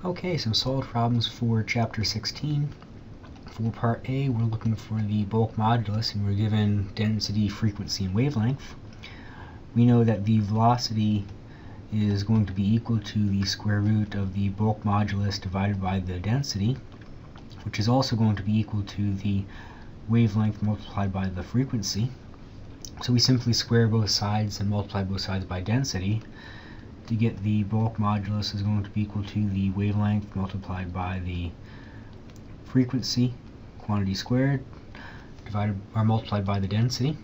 Okay, some solved problems for Chapter 16. For Part A, we're looking for the bulk modulus, and we're given density, frequency, and wavelength. We know that the velocity is going to be equal to the square root of the bulk modulus divided by the density, which is also going to be equal to the wavelength multiplied by the frequency. So we simply square both sides and multiply both sides by density to get the bulk modulus is going to be equal to the wavelength multiplied by the frequency, quantity squared, divided or multiplied by the density.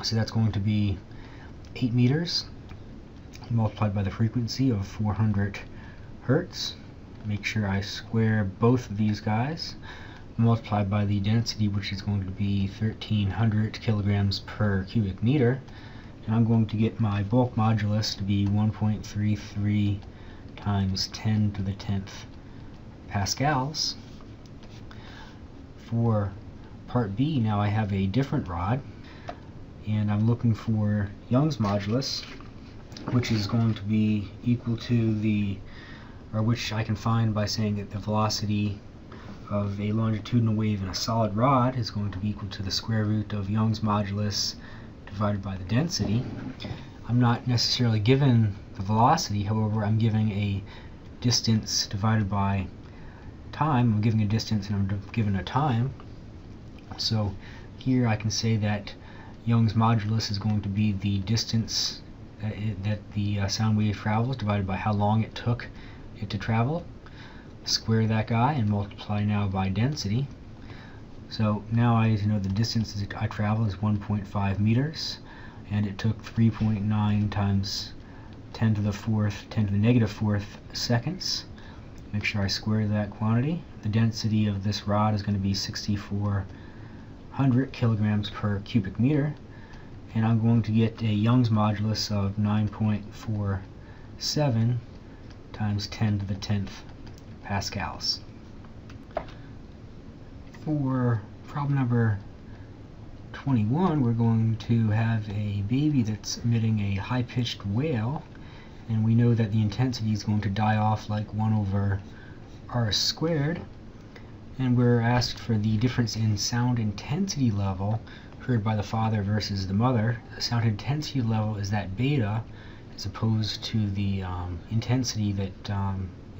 So that's going to be 8 meters multiplied by the frequency of 400 hertz. Make sure I square both of these guys, multiplied by the density, which is going to be 1300 kilograms per cubic meter. And I'm going to get my bulk modulus to be 1.33 times 10 to the 10th pascals. For Part B, now I have a different rod, and I'm looking for Young's modulus, which is going to be equal to the, or which I can find by saying that the velocity of a longitudinal wave in a solid rod is going to be equal to the square root of Young's modulus divided by the density. I'm not necessarily given the velocity, however, I'm giving a distance divided by time. I'm giving a distance and I'm given a time. So here I can say that Young's modulus is going to be the distance that the sound wave travels divided by how long it took it to travel. Square that guy and multiply now by density. So now I know the distance I travel is 1.5 meters, and it took 3.9 times 10 to the negative fourth seconds. Make sure I square that quantity. The density of this rod is going to be 6,400 kilograms per cubic meter, and I'm going to get a Young's modulus of 9.47 times 10 to the 10th pascals. For problem number 21, we're going to have a baby that's emitting a high-pitched wail, and we know that the intensity is going to die off like 1 over r squared, and we're asked for the difference in sound intensity level heard by the father versus the mother. The sound intensity level is that beta, as opposed to the intensity that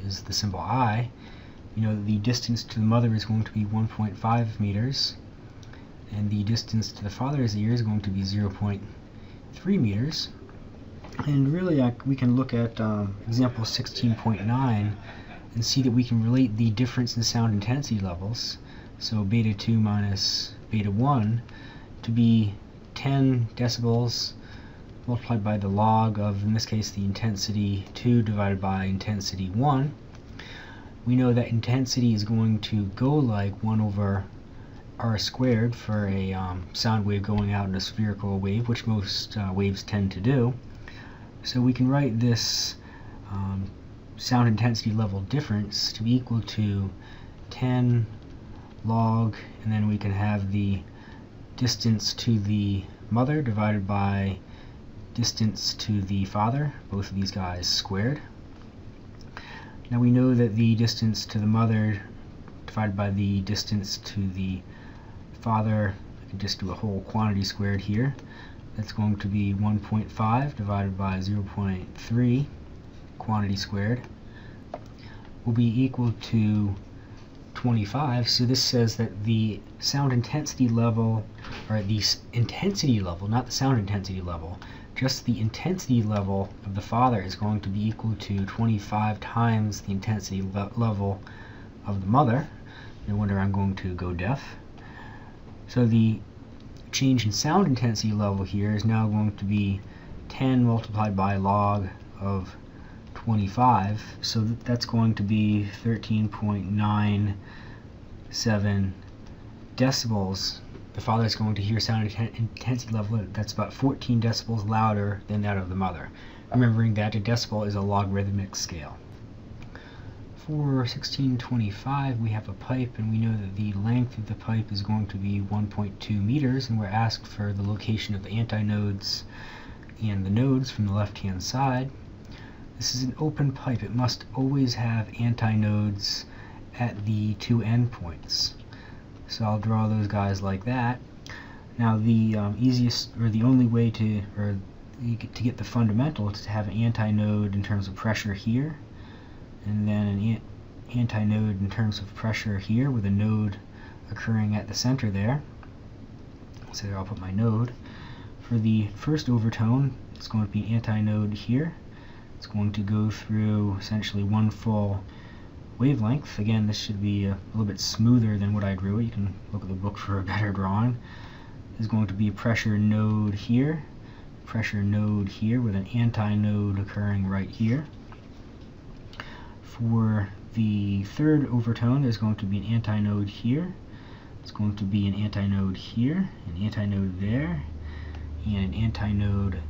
is the symbol I. You know the distance to the mother is going to be 1.5 meters, and the distance to the father's ear is going to be 0.3 meters. And really we can look at example 16.9 and see that we can relate the difference in sound intensity levels, so beta 2 minus beta 1, to be 10 decibels multiplied by the log of, in this case, the intensity 2 divided by intensity 1. We know that intensity is going to go like 1 over r squared for a sound wave going out in a spherical wave, which most waves tend to do. So we can write this sound intensity level difference to be equal to 10 log, and then we can have the distance to the mother divided by distance to the father, both of these guys squared. Now we know that the distance to the mother divided by the distance to the father, I can just do a whole quantity squared here. That's going to be 1.5 divided by 0.3 quantity squared will be equal to 25. So this says that the sound intensity level, or the intensity level, not the sound intensity level, just the intensity level of the father is going to be equal to 25 times the intensity level of the mother. No wonder I'm going to go deaf. So the change in sound intensity level here is now going to be 10 multiplied by log of 25, so that's going to be 13.97 decibels. The father is going to hear sound intensity level that's about 14 decibels louder than that of the mother, remembering that a decibel is a logarithmic scale. For 1625, we have a pipe, and we know that the length of the pipe is going to be 1.2 meters, and we're asked for the location of the antinodes and the nodes from the left-hand side. This is an open pipe. It must always have antinodes at the two endpoints. So I'll draw those guys like that. Now the easiest, or the only way to get the fundamental is to have an antinode in terms of pressure here, and then an antinode in terms of pressure here with a node occurring at the center there. So there I'll put my node. For the first overtone, it's going to be an antinode here. It's going to go through essentially one full wavelength. Again, this should be a little bit smoother than what I drew. You can look at the book for a better drawing. There's going to be a pressure node here with an antinode occurring right here. For the third overtone, there's going to be an antinode here. It's going to be an antinode here, an antinode there, and an antinode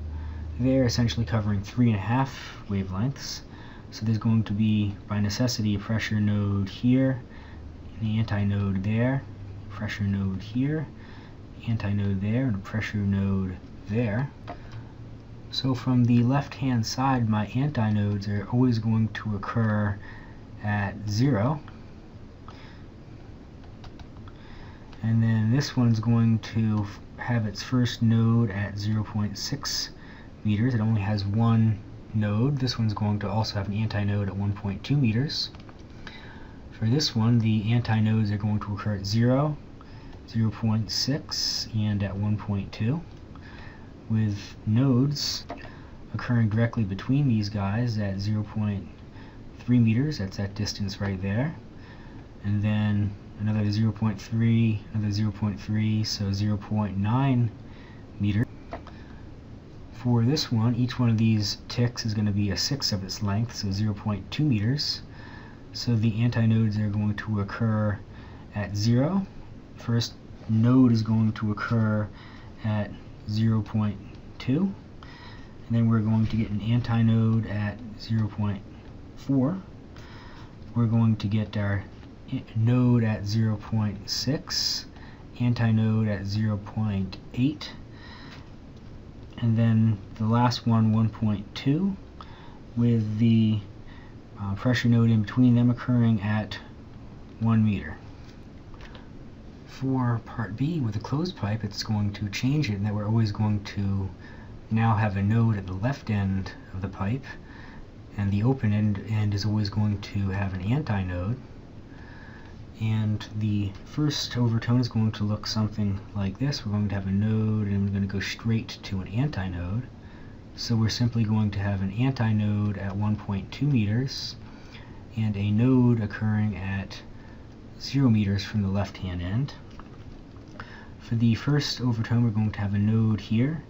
there, essentially covering 3.5 wavelengths. So there's going to be, by necessity, a pressure node here, an antinode there, pressure node here, antinode there, and a pressure node there. So from the left-hand side, my antinodes are always going to occur at 0. And then this one's going to have its first node at 0.6 meters. It only has one node. This one's going to also have an antinode at 1.2 meters. For this one, the antinodes are going to occur at 0, 0.6, and at 1.2, with nodes occurring directly between these guys at 0.3 meters. That's that distance right there. And then another 0.3, another 0.3, so 0.9 meters. For this one, each one of these ticks is going to be a sixth of its length, so 0.2 meters. So the antinodes are going to occur at 0. First node is going to occur at 0.2, and then we're going to get an antinode at 0.4. We're going to get our node at 0.6, antinode at 0.8, and then the last one, 1.2, with the pressure node in between them occurring at 1 meter. For part B, with a closed pipe, it's going to change it in that we're always going to now have a node at the left end of the pipe, and the open end is always going to have an antinode. And the first overtone is going to look something like this. We're going to have a node, and we're going to go straight to an antinode. So we're simply going to have an antinode at 1.2 meters, and a node occurring at 0 meters from the left-hand end. For the first overtone, we're going to have a node here.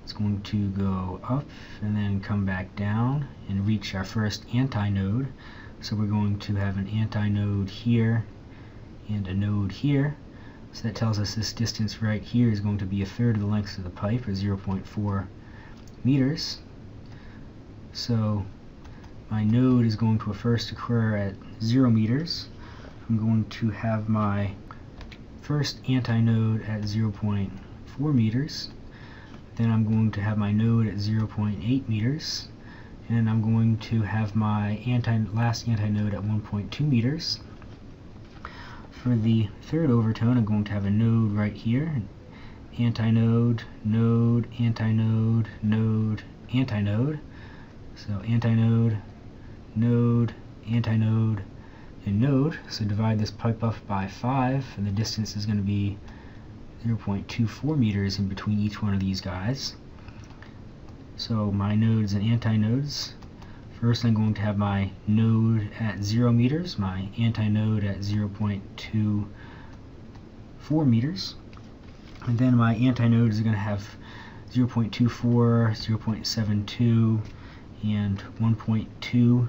It's going to go up and then come back down and reach our first antinode. So we're going to have an antinode here and a node here. So that tells us this distance right here is going to be a third of the length of the pipe, or 0.4 meters. So my node is going to first occur at 0 meters. I'm going to have my first antinode at 0.4 meters. Then I'm going to have my node at 0.8 meters. And I'm going to have my last antinode at 1.2 meters. For the third overtone, I'm going to have a node right here. Antinode, node, antinode, node, antinode. So antinode, node, antinode, and node. So divide this pipe up by 5, and the distance is going to be 0.24 meters in between each one of these guys. So my nodes and antinodes. First I'm going to have my node at 0 meters, my antinode at 0.24 meters. And then my antinodes are going to have 0.24, 0.72, and 1.2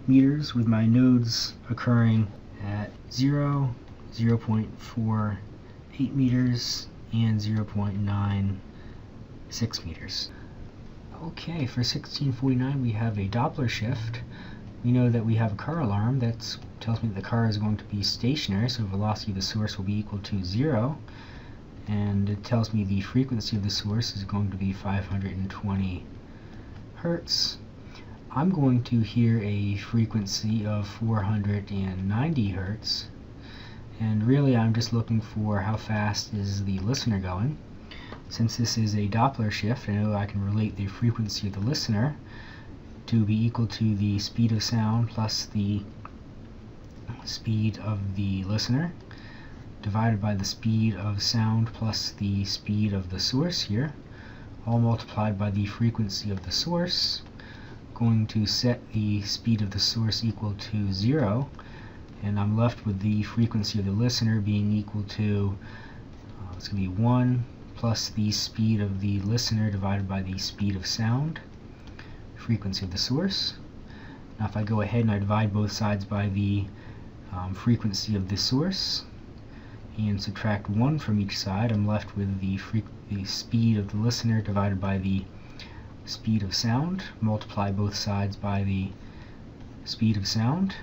meters, with my nodes occurring at 0, 0.48 meters, and 0.96 meters. Okay, for 1649 we have a Doppler shift. We know that we have a car alarm. That tells me that the car is going to be stationary, so the velocity of the source will be equal to 0. And it tells me the frequency of the source is going to be 520 hertz. I'm going to hear a frequency of 490 Hertz, and really I'm just looking for how fast is the listener going. Since this is a Doppler shift, I know I can relate the frequency of the listener to be equal to the speed of sound plus the speed of the listener divided by the speed of sound plus the speed of the source here, all multiplied by the frequency of the source. Going to set the speed of the source equal to 0, and I'm left with the frequency of the listener being equal to, it's going to be 1 plus the speed of the listener divided by the speed of sound, frequency of the source. Now if I go ahead and I divide both sides by the frequency of the source and subtract 1 from each side, I'm left with the speed of the listener divided by the speed of sound. Multiply both sides by the speed of sound.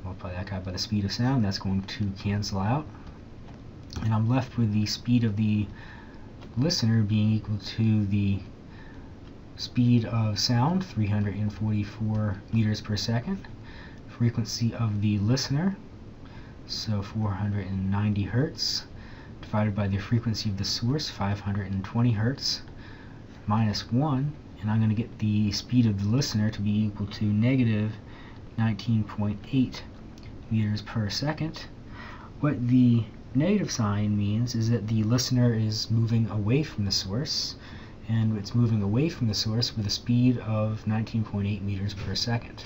Multiply that guy by the speed of sound. That's going to cancel out. And I'm left with the speed of the listener being equal to the speed of sound, 344 meters per second. Frequency of the listener, so 490 Hertz, divided by the frequency of the source, 520 Hertz, minus 1, and I'm going to get the speed of the listener to be equal to negative 19.8 meters per second. What the negative sign means is that the listener is moving away from the source, and it's moving away from the source with a speed of 19.8 meters per second.